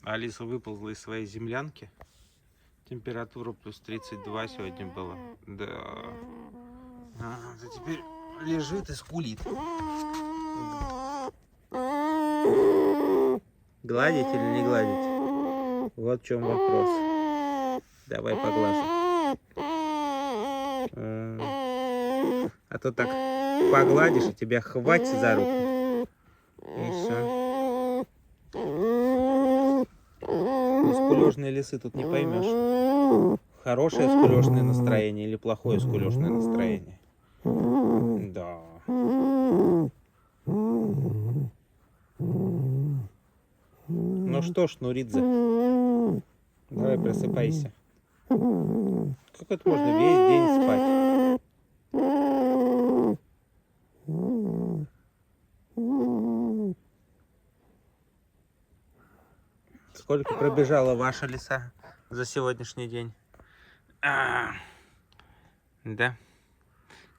Алиса выползла из своей землянки. Температура плюс 32 сегодня была. Да. А теперь лежит и скулит. Гладить или не гладить? Вот в чем вопрос. Давай поглажу. А то так погладишь, и тебя хватит за руку. И все. Скулёжные лисы тут не поймешь. Хорошее скулёжное настроение или плохое скулёжное настроение. Да. Ну что ж, Нуридзе, давай просыпайся. Как это можно весь день спать? Сколько пробежала ваша лиса за сегодняшний день? Да.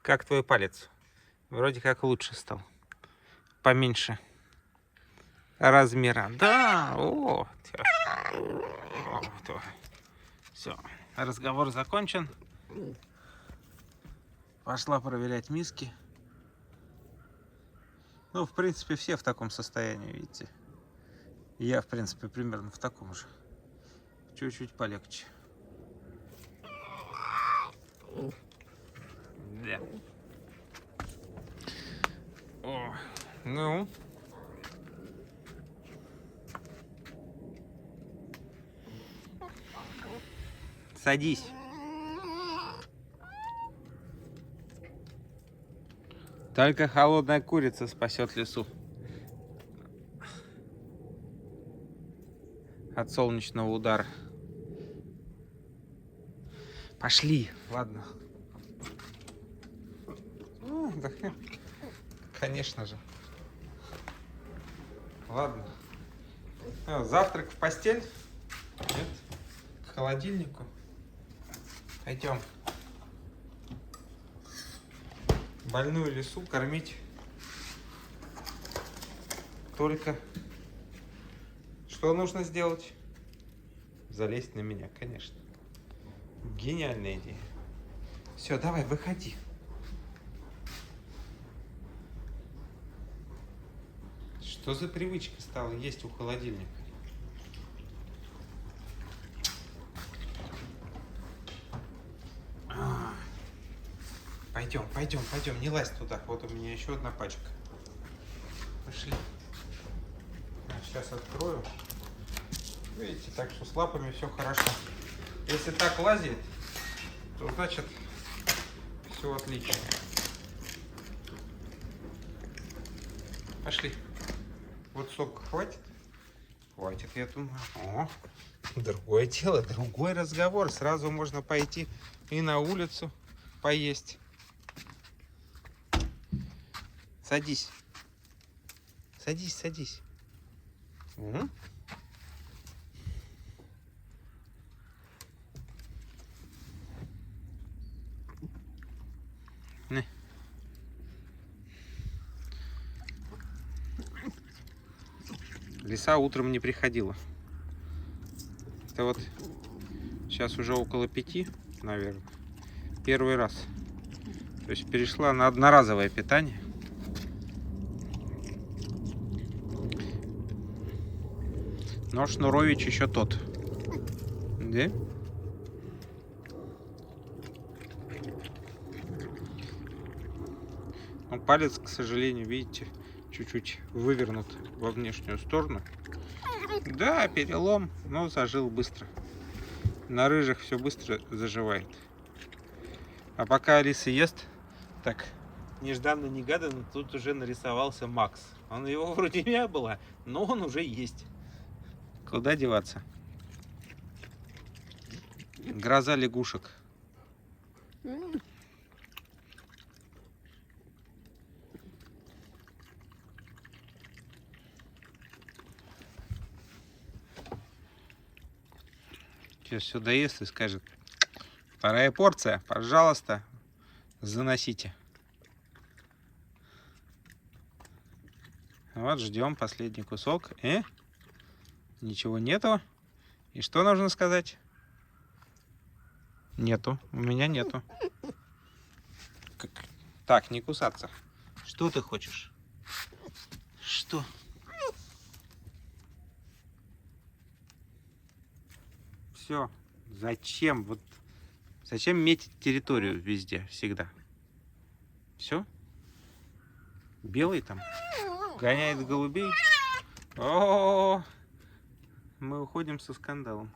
Как твой палец? Вроде как лучше стал. Поменьше размера. Да, о, все, разговор закончен. Пошла проверять миски. Ну, в принципе, все в таком состоянии, видите. Я, в принципе, примерно в таком же. Чуть-чуть полегче. Да. О, ну. Садись. Только холодная курица спасет лису от солнечного удара. Пошли, ладно. Да, конечно же. Ладно. Завтрак в постель. Нет. К холодильнику. Пойдем. Больную лису кормить только... Что нужно сделать? Залезть на меня, конечно. Гениальная идея. Все, давай, выходи. Что за привычка стала есть у холодильника? Пойдем, пойдем, пойдем, не лазь туда. Вот у меня еще одна пачка. Пошли. Сейчас открою. Видите, так что с лапами все хорошо. Если так лазит, то значит все отлично. Пошли. Вот сок хватит? Хватит, я думаю. О, другое дело, другой разговор. Сразу можно пойти и на улицу поесть. Садись. Садись, садись. Угу. Лиса утром не приходила. Это вот сейчас уже около 5, наверное. Первый раз. То есть перешла на одноразовое питание. Но Шнурович еще тот. Да? Но палец, к сожалению, видите, чуть-чуть вывернут во внешнюю сторону. Да, перелом, но зажил быстро. На рыжих все быстро заживает. А пока Алиса ест, так, нежданно-негаданно тут уже нарисовался Макс. Его вроде не было, но он уже есть. Куда деваться? Гроза лягушек. Сейчас все доест и скажет: вторая порция, пожалуйста, заносите. Вот ждем последний кусок. Ничего нету. И что нужно сказать? Нету. У меня нету. Так, не кусаться. Что ты хочешь? Что? Все. Зачем? Вот зачем метить территорию везде, всегда? Все? Белый там гоняет голубей. О, мы уходим со скандалом.